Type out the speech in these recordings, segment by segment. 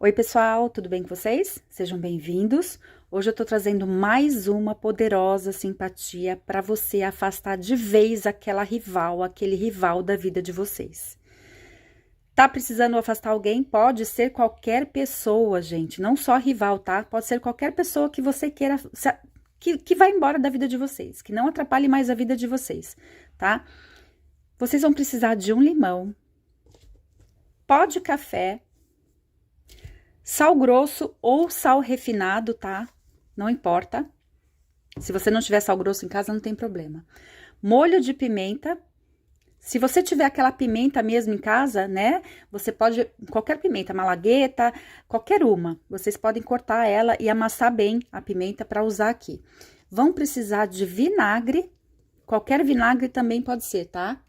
Oi, pessoal, tudo bem com vocês? Sejam bem-vindos. Hoje eu tô trazendo mais uma poderosa simpatia para você afastar de vez aquele rival da vida de vocês. Tá precisando afastar alguém? Pode ser qualquer pessoa, gente, não só rival, tá? Pode ser qualquer pessoa que você queira, que vai embora da vida de vocês, que não atrapalhe mais a vida de vocês, tá? Vocês vão precisar de um limão, pó de café, sal grosso ou sal refinado, tá? Não importa. Se você não tiver sal grosso em casa, não tem problema. Molho de pimenta. Se você tiver aquela pimenta mesmo em casa, né? Você pode, qualquer pimenta, malagueta, qualquer uma. Vocês podem cortar ela e amassar bem a pimenta para usar aqui. Vão precisar de vinagre. Qualquer vinagre também pode ser, tá?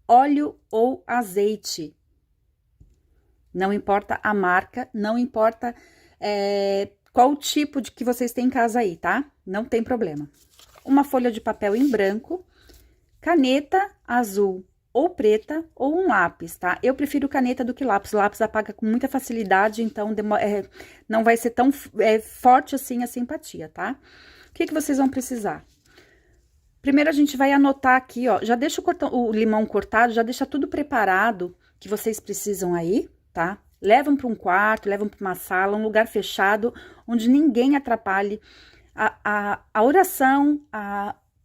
Óleo ou azeite. Não importa a marca, não importa qual o tipo de que vocês têm em casa aí, tá? Não tem problema. Uma folha de papel em branco, caneta azul ou preta ou um lápis, tá? Eu prefiro caneta do que lápis. Lápis apaga com muita facilidade, então não vai ser tão forte assim a simpatia, tá? O que vocês vão precisar? Primeiro a gente vai anotar aqui, ó. Já deixa o limão cortado, já deixa tudo preparado que vocês precisam aí, tá? Levam para um quarto, levam para uma sala, um lugar fechado, onde ninguém atrapalhe a oração,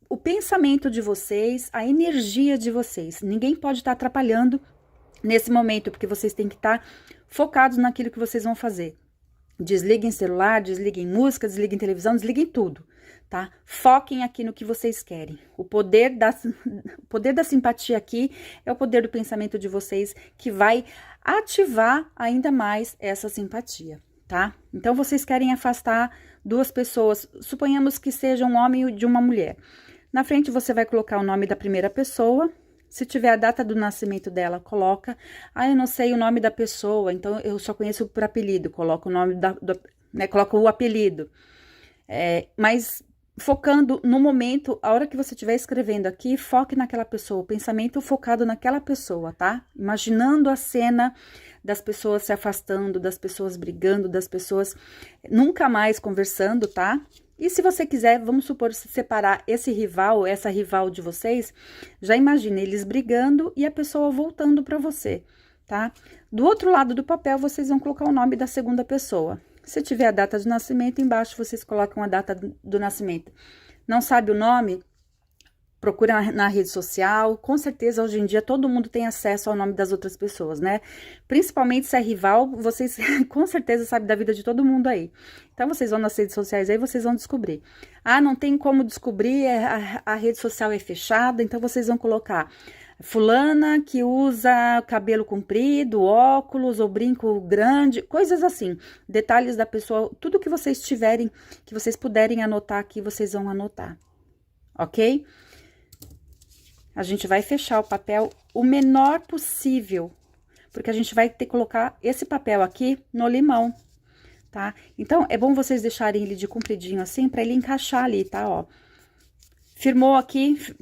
o pensamento de vocês, a energia de vocês. Ninguém pode estar atrapalhando nesse momento, porque vocês têm que estar focados naquilo que vocês vão fazer. Desliguem celular, desliguem música, desliguem televisão, desliguem tudo, tá? Foquem aqui no que vocês querem. O poder da simpatia aqui é o poder do pensamento de vocês que vai ativar ainda mais essa simpatia, tá? Então, vocês querem afastar duas pessoas, suponhamos que seja um homem e de uma mulher. Na frente, você vai colocar o nome da primeira pessoa. Se tiver a data do nascimento dela, coloca. Ah, eu não sei o nome da pessoa, então eu só conheço por apelido. Coloca o nome coloca o apelido. Mas focando no momento, a hora que você estiver escrevendo aqui, foque naquela pessoa, o pensamento focado naquela pessoa, tá? Imaginando a cena das pessoas se afastando, das pessoas brigando, das pessoas nunca mais conversando, tá? E se você quiser, vamos supor, separar esse rival, essa rival de vocês, já imagine eles brigando e a pessoa voltando para você, tá? Do outro lado do papel, vocês vão colocar o nome da segunda pessoa. Se tiver a data de nascimento, embaixo vocês colocam a data do nascimento. Não sabe o nome? Procura na rede social. Com certeza, hoje em dia, todo mundo tem acesso ao nome das outras pessoas, né? Principalmente se é rival, vocês com certeza sabem da vida de todo mundo aí. Então, vocês vão nas redes sociais aí, vocês vão descobrir. Ah, não tem como descobrir, a rede social é fechada, então vocês vão colocar fulana que usa cabelo comprido, óculos ou brinco grande, coisas assim. Detalhes da pessoa, tudo que vocês tiverem, que vocês puderem anotar aqui, vocês vão anotar, ok? A gente vai fechar o papel o menor possível, porque a gente vai ter que colocar esse papel aqui no limão, tá? Então, é bom vocês deixarem ele de compridinho assim, pra ele encaixar ali, tá? Ó, firmou aqui.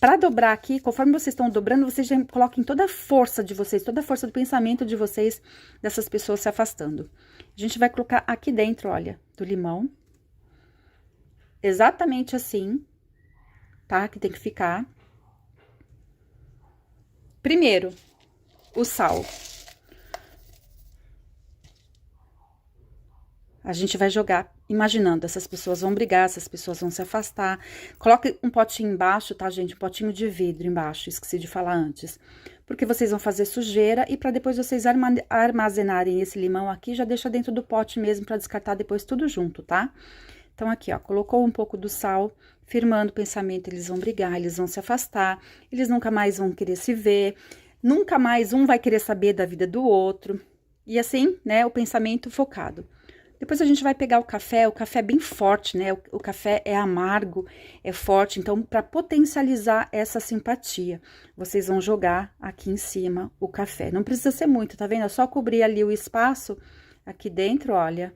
Para dobrar aqui, conforme vocês estão dobrando, vocês já coloquem toda a força de vocês, toda a força do pensamento de vocês, dessas pessoas se afastando. A gente vai colocar aqui dentro, olha, do limão. Exatamente assim, tá? Que tem que ficar. Primeiro, o sal. A gente vai jogar, imaginando, essas pessoas vão brigar, essas pessoas vão se afastar. Coloque um potinho embaixo, tá, gente? Um potinho de vidro embaixo, esqueci de falar antes. Porque vocês vão fazer sujeira e para depois vocês armazenarem esse limão aqui, já deixa dentro do pote mesmo para descartar depois tudo junto, tá? Então, aqui, ó, colocou um pouco do sal, firmando o pensamento, eles vão brigar, eles vão se afastar, eles nunca mais vão querer se ver, nunca mais um vai querer saber da vida do outro. E assim, né, o pensamento focado. Depois a gente vai pegar o café é bem forte, né? O café é amargo, é forte, então para potencializar essa simpatia, vocês vão jogar aqui em cima o café. Não precisa ser muito, tá vendo? É só cobrir ali o espaço aqui dentro, olha,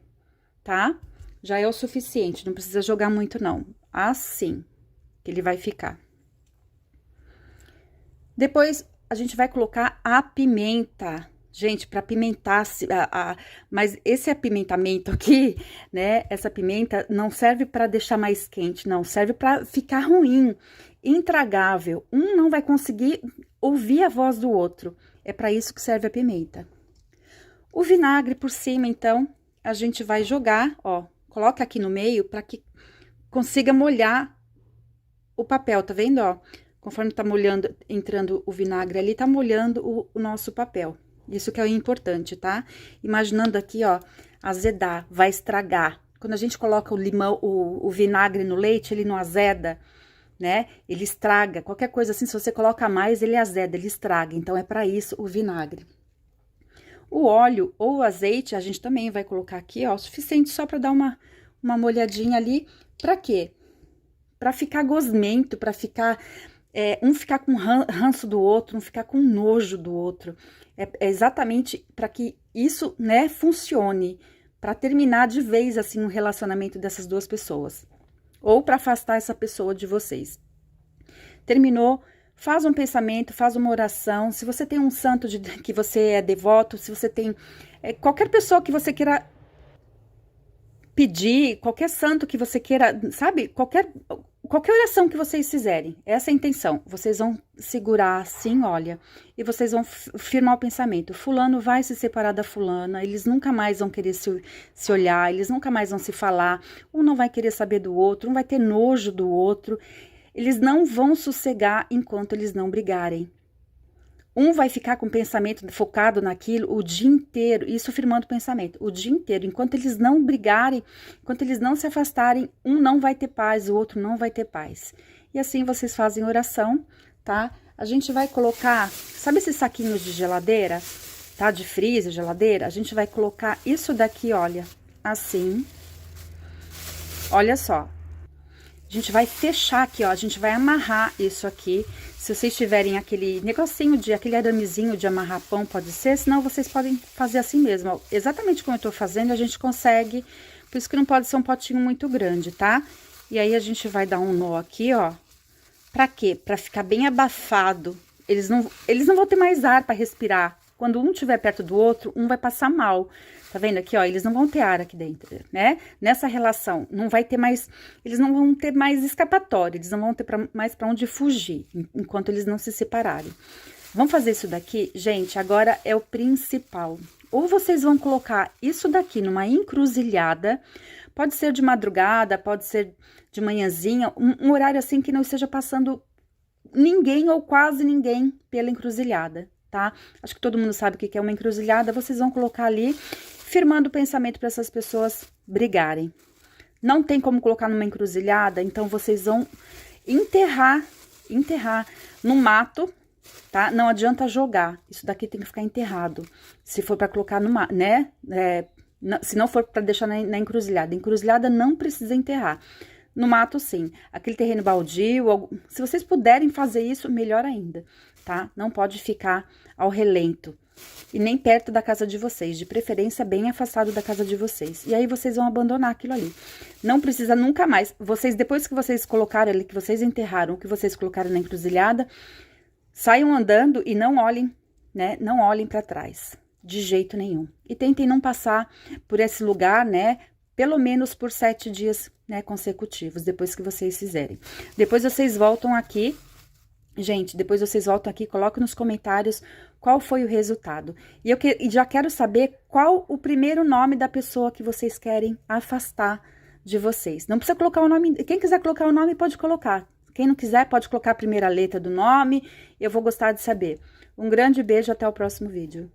tá? Já é o suficiente, não precisa jogar muito não. Assim que ele vai ficar. Depois a gente vai colocar a pimenta. Gente, para apimentar, mas esse apimentamento aqui, né? Essa pimenta não serve para deixar mais quente, não. Serve para ficar ruim, intragável. Um não vai conseguir ouvir a voz do outro. É para isso que serve a pimenta. O vinagre por cima, então, a gente vai jogar, ó. Coloca aqui no meio para que consiga molhar o papel, tá vendo, ó? Conforme tá molhando, entrando o vinagre ali, tá molhando o nosso papel. Isso que é importante, tá? Imaginando aqui, ó, azedar, vai estragar. Quando a gente coloca o limão, o vinagre no leite, ele não azeda, né? Ele estraga. Qualquer coisa assim, se você coloca mais, ele azeda, ele estraga. Então, é para isso o vinagre. O óleo ou o azeite, a gente também vai colocar aqui, ó, o suficiente só para dar uma molhadinha ali. Pra quê? Pra ficar gosmento, pra ficar... um ficar com ranço do outro, um ficar com nojo do outro. É exatamente para que isso, né, funcione, para terminar de vez, assim, um relacionamento dessas duas pessoas. Ou para afastar essa pessoa de vocês. Terminou, faz um pensamento, faz uma oração. Se você tem um santo que você é devoto, se você tem qualquer pessoa que você queira pedir, qualquer santo que você queira, sabe? Qualquer oração que vocês fizerem, essa é a intenção. Vocês vão segurar assim, olha, e vocês vão firmar o pensamento. Fulano vai se separar da fulana, eles nunca mais vão querer se olhar, eles nunca mais vão se falar, um não vai querer saber do outro, um vai ter nojo do outro. Eles não vão sossegar enquanto eles não brigarem. Um vai ficar com o pensamento focado naquilo o dia inteiro, isso firmando o pensamento, o dia inteiro. Enquanto eles não brigarem, enquanto eles não se afastarem, um não vai ter paz, o outro não vai ter paz. E assim vocês fazem oração, tá? A gente vai colocar, sabe esses saquinhos de geladeira, tá? De freezer, geladeira? A gente vai colocar isso daqui, olha, assim. Olha só. A gente vai fechar aqui, ó, a gente vai amarrar isso aqui. Se vocês tiverem aquele negocinho aquele aramezinho de amarrar pão, pode ser, senão vocês podem fazer assim mesmo, ó. Exatamente como eu tô fazendo, a gente consegue, por isso que não pode ser um potinho muito grande, tá? E aí, a gente vai dar um nó aqui, ó. Pra quê? Pra ficar bem abafado. Eles não vão ter mais ar pra respirar. Quando um estiver perto do outro, um vai passar mal. Tá vendo aqui, ó? Eles não vão ter ar aqui dentro, né? Nessa relação, não vai ter mais... Eles não vão ter mais escapatória, eles não vão ter mais pra onde fugir, enquanto eles não se separarem. Vamos fazer isso daqui? Gente, agora é o principal. Ou vocês vão colocar isso daqui numa encruzilhada, pode ser de madrugada, pode ser de manhãzinha, um horário assim que não esteja passando ninguém ou quase ninguém pela encruzilhada, tá? Acho que todo mundo sabe o que é uma encruzilhada. Vocês vão colocar ali, firmando o pensamento para essas pessoas brigarem. Não tem como colocar numa encruzilhada, então vocês vão enterrar no mato, tá? Não adianta jogar, isso daqui tem que ficar enterrado. Se for para colocar no mato, né? Se não for para deixar na encruzilhada. Encruzilhada não precisa enterrar. No mato, sim. Aquele terreno baldio, se vocês puderem fazer isso, melhor ainda, tá? Não pode ficar ao relento. E nem perto da casa de vocês, de preferência bem afastado da casa de vocês. E aí, vocês vão abandonar aquilo ali. Não precisa nunca mais. Vocês, depois que vocês colocaram ali, que vocês enterraram, que vocês colocaram na encruzilhada, saiam andando e não olhem, né? Não olhem para trás, de jeito nenhum. E tentem não passar por esse lugar, né? Pelo menos por 7 dias, né, consecutivos, depois que vocês fizerem. Depois vocês voltam aqui, gente, depois vocês voltam aqui, coloquem nos comentários qual foi o resultado. E eu já quero saber qual o primeiro nome da pessoa que vocês querem afastar de vocês. Não precisa colocar o nome, quem quiser colocar o nome pode colocar. Quem não quiser pode colocar a primeira letra do nome, eu vou gostar de saber. Um grande beijo, até o próximo vídeo.